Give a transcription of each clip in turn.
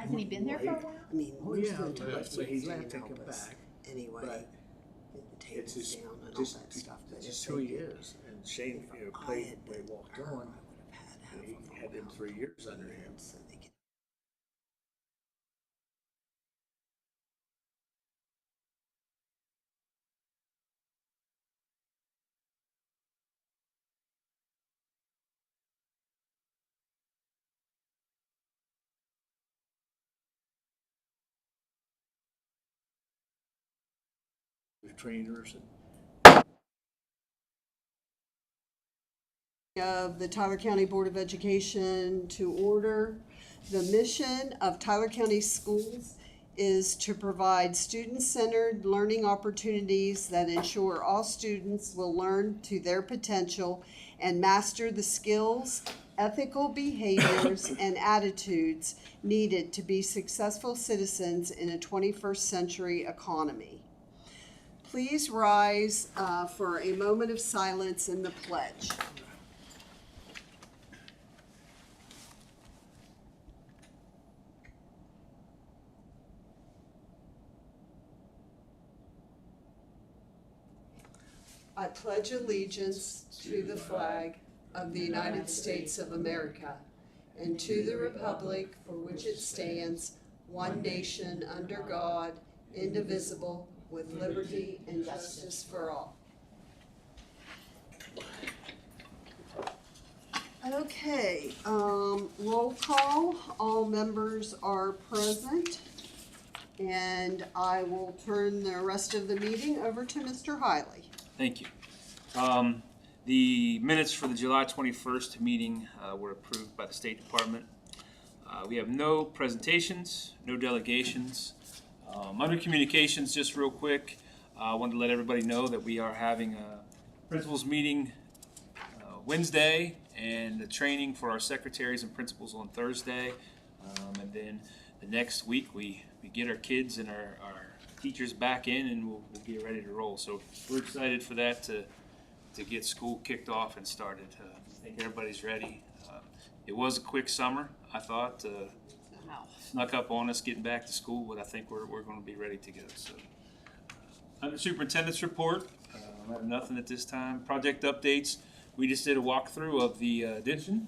Hasn't he been there for a while? I mean, Oh, most yeah, of the time but he's he's left going to to come help us back. anyway. But The it's tables just, down and all just, that stuff. But just if who they he did- is. And Shane, if you know, I played, had they been walked her, on. I would have had half He of them had them around 3 years under him. so they could Trainers of the Tyler County Board of Education to order. The mission of Tyler County Schools is to provide student-centered learning opportunities that ensure all students will learn to their potential and master the skills, ethical behaviors, and attitudes needed to be successful citizens in a 21st century economy. Please rise for a moment of silence in the pledge. I pledge allegiance to the flag of the United States of America and to the republic for which it stands, one nation under God, indivisible, with liberty and justice for all. Okay, roll call. All members are present. And I will turn the rest of the meeting over to Mr. Hiley. Thank you. The minutes for the July 21st meeting were approved by the State Department. We have no presentations, no delegations. Under communications, just real quick, I wanted to let everybody know that we are having a principals meeting Wednesday and the training for our secretaries and principals on Thursday. And then the next week we get our kids and our teachers back in and we'll get ready to roll. So we're excited for that to get school kicked off and started. I think everybody's ready. It was a quick summer, I thought. Snuck up on us getting back to school, but I think we're going to be ready to go. So, under superintendent's report, I have nothing at this time. Project updates. We just did a walkthrough of the addition.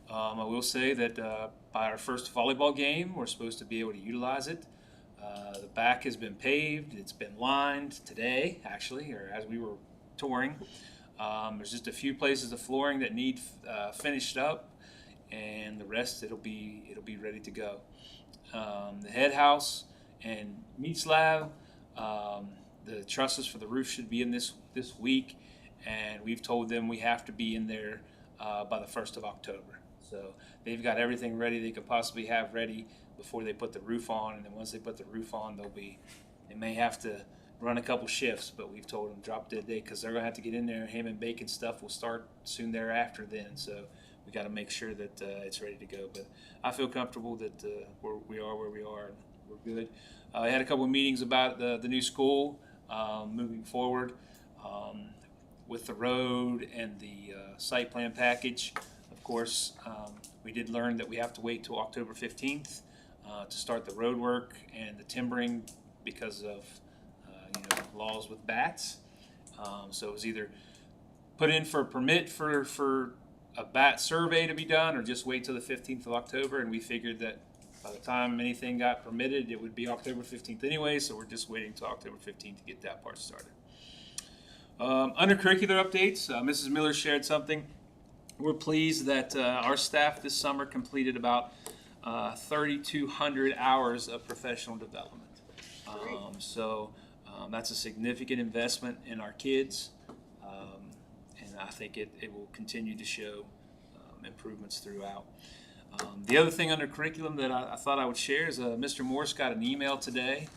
I will say that by our first volleyball game, we're supposed to be able to utilize it. The back has been paved. It's been lined today, actually, or as we were touring. There's just a few places of flooring that need finished up, and the rest it'll be ready to go. The head house and meat slab, the trusses for the roof should be in this week, and we've told them we have to be in there by the 1st of October. So they've got everything ready they could possibly have ready before they put the roof on, and then once they put the roof on, they may have to run a couple shifts, but we've told them drop dead day because they're gonna have to get in there. Ham and bacon stuff will start soon thereafter then, so we got to make sure that it's ready to go. But I feel comfortable that we are where we are and we're good. I had a couple of meetings about the new school moving forward with the road and the site plan package. Of course, we did learn that we have to wait till October 15th to start the road work and the timbering because of laws with bats. So it was either put in for a permit for a bat survey to be done or just wait till the 15th of October, and we figured that by the time anything got permitted it would be October 15th anyway, so we're just waiting till October 15th to get that part started. Under curricular updates, Mrs. Miller shared something. We're pleased that our staff this summer completed about 3,200 hours of professional development. That's a significant investment in our kids, and I think it will continue to show improvements throughout. The other thing under curriculum that I thought I would share is Mr. Morse got an email today.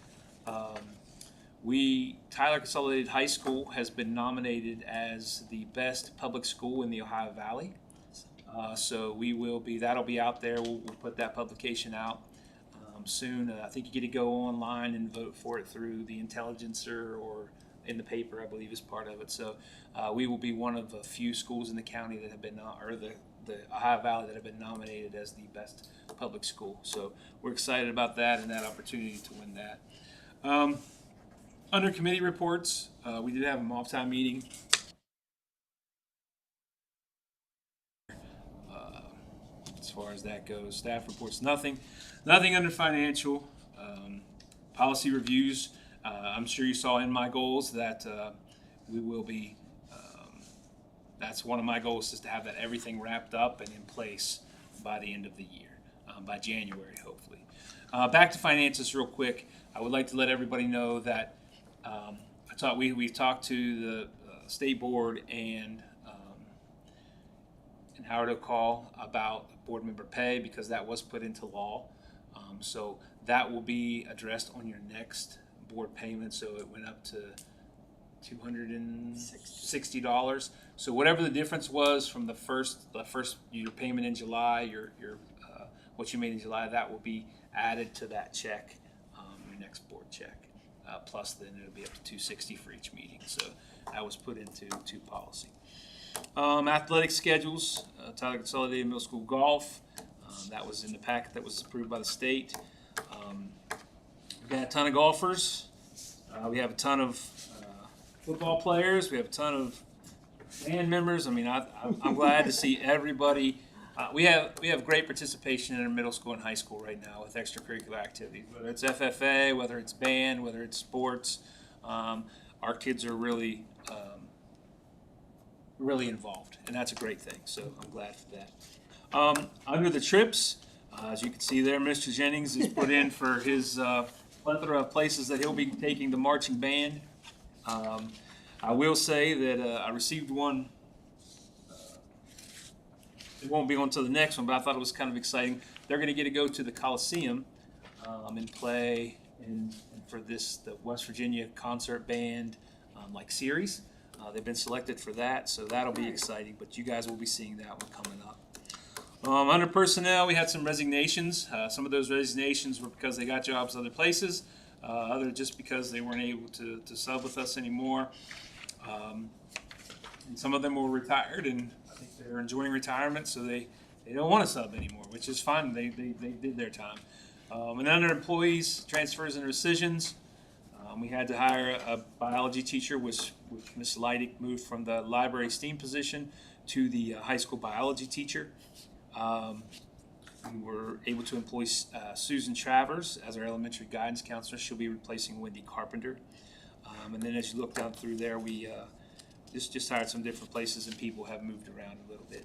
Tyler Consolidated High School has been nominated as the best public school in the Ohio Valley. So that'll be out there. We'll put that publication out soon. I think you get to go online and vote for it through the Intelligencer or in the paper, I believe, is part of it. So we will be one of a few schools in the county that have been, or the the Ohio Valley that have been nominated as the best public school. So we're excited about that and that opportunity to win that. Under committee reports, we did have a off-time meeting. As far as that goes, staff reports, nothing under financial. Policy reviews, I'm sure you saw in my goals that we will be, that's one of my goals, is to have that everything wrapped up and in place by the end of the year, by January, hopefully. Back to finances real quick. I would like to let everybody know that I thought we've talked to the state board and Howard O'Call about board member pay, because that was put into law. So that will be addressed on your next board payment. So it went up to $260. So whatever the difference was from the first your payment in July, your what you made in July, that will be added to that check, your next board check. Plus, then it'll be up to $260 for each meeting. So that was put into policy. Athletic schedules, Tyler Consolidated Middle School Golf, that was in the packet that was approved by the state. We've got a ton of golfers. We have a ton of football players. We have a ton of band members. I mean, I'm glad to see everybody. We have great participation in our middle school and high school right now with extracurricular activities, whether it's FFA, whether it's band, whether it's sports. Our kids are really involved, and that's a great thing. So I'm glad for that. Under the trips, as you can see there, Mr. Jennings is put in for his plethora of places that he'll be taking the marching band. I will say that I received one. It won't be on to the next one, but I thought it was kind of exciting. They're going to get to go to the Coliseum and play for the West Virginia concert band series. They've been selected for that, so that'll be exciting. But you guys will be seeing that one coming up. Under personnel, we had some resignations. Some of those resignations were because they got jobs other places, other just because they weren't able to sub with us anymore. And some of them were retired, and I think they're enjoying retirement, so they don't want to sub anymore, which is fine. They did their time. And under employees, transfers and rescissions, we had to hire a biology teacher, which Ms. Leidig moved from the library STEAM position to the high school biology teacher. We were able to employ Susan Travers as our elementary guidance counselor. She'll be replacing Wendy Carpenter. And then as you look down through there, we just hired some different places, and people have moved around a little bit.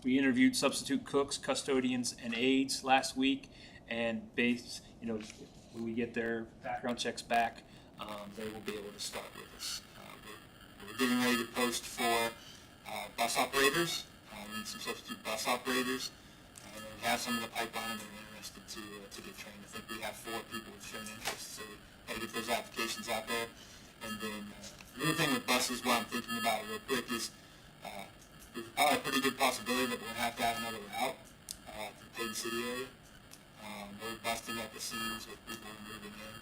We interviewed substitute cooks, custodians, and aides last week, and when we get their background checks back, they will be able to start with us. We're getting ready to post for bus operators. We need some substitute bus operators. And we have some of the pipeline that are interested to get trained. I think we have 4 people who've shown interest, so we got to get those applications out there. And then the other thing with buses, what I'm thinking about real quick is there's probably a pretty good possibility that we'll have to have another route to the Payton City area. We're busting at the seams with people moving in.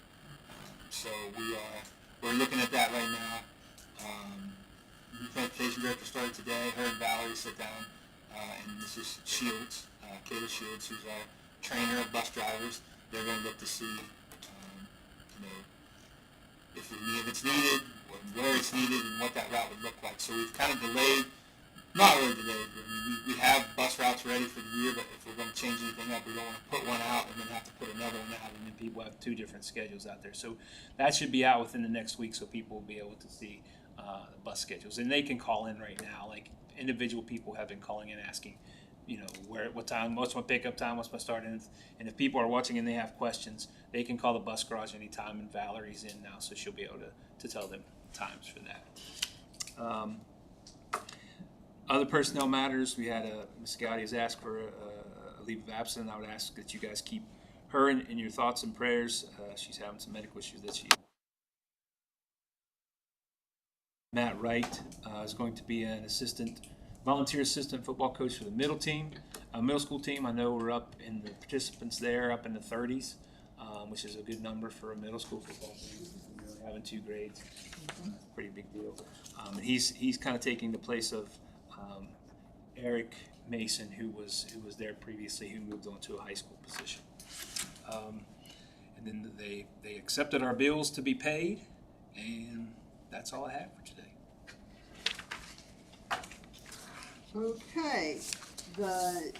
So we're looking at that right now. The transportation director started today. Her and Valerie sit down, and this is Shields, Kayla Shields, who's our trainer of bus drivers. They're going to look to see, if it's needed, where it's needed, and what that route would look like. So we've kind of delayed. Not really delayed, but we have bus routes ready for the year, but if we're going to change anything up, we don't want to put one out and then have to put another one out, and then people have 2 different schedules out there. So that should be out within the next week, so people will be able to see the bus schedules. And they can call in right now. Like, individual people have been calling in asking, what time, what's my pickup time, what's my start? And if people are watching and they have questions, they can call the bus garage anytime, and Valerie's in now, so she'll be able to tell them times for that. Other personnel matters, we had Ms. Gowdy has asked for a leave of absence. I would ask that you guys keep her in your thoughts and prayers. She's having some medical issues that she. Matt Wright is going to be an volunteer assistant football coach for the middle school team. I know we're up in the participants there, up in the 30s, which is a good number for a middle school football team. Having 2 grades, pretty big deal. And he's kind of taking the place of Eric Mason, who was there previously, who moved on to a high school position. And then they accepted our bills to be paid, and that's all I have for today. Okay, the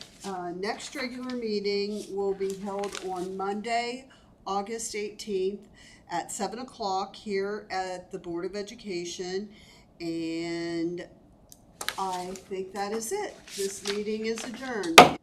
next regular meeting will be held on Monday, August 18th at 7 o'clock here at the Board of Education. And I think that is it. This meeting is adjourned.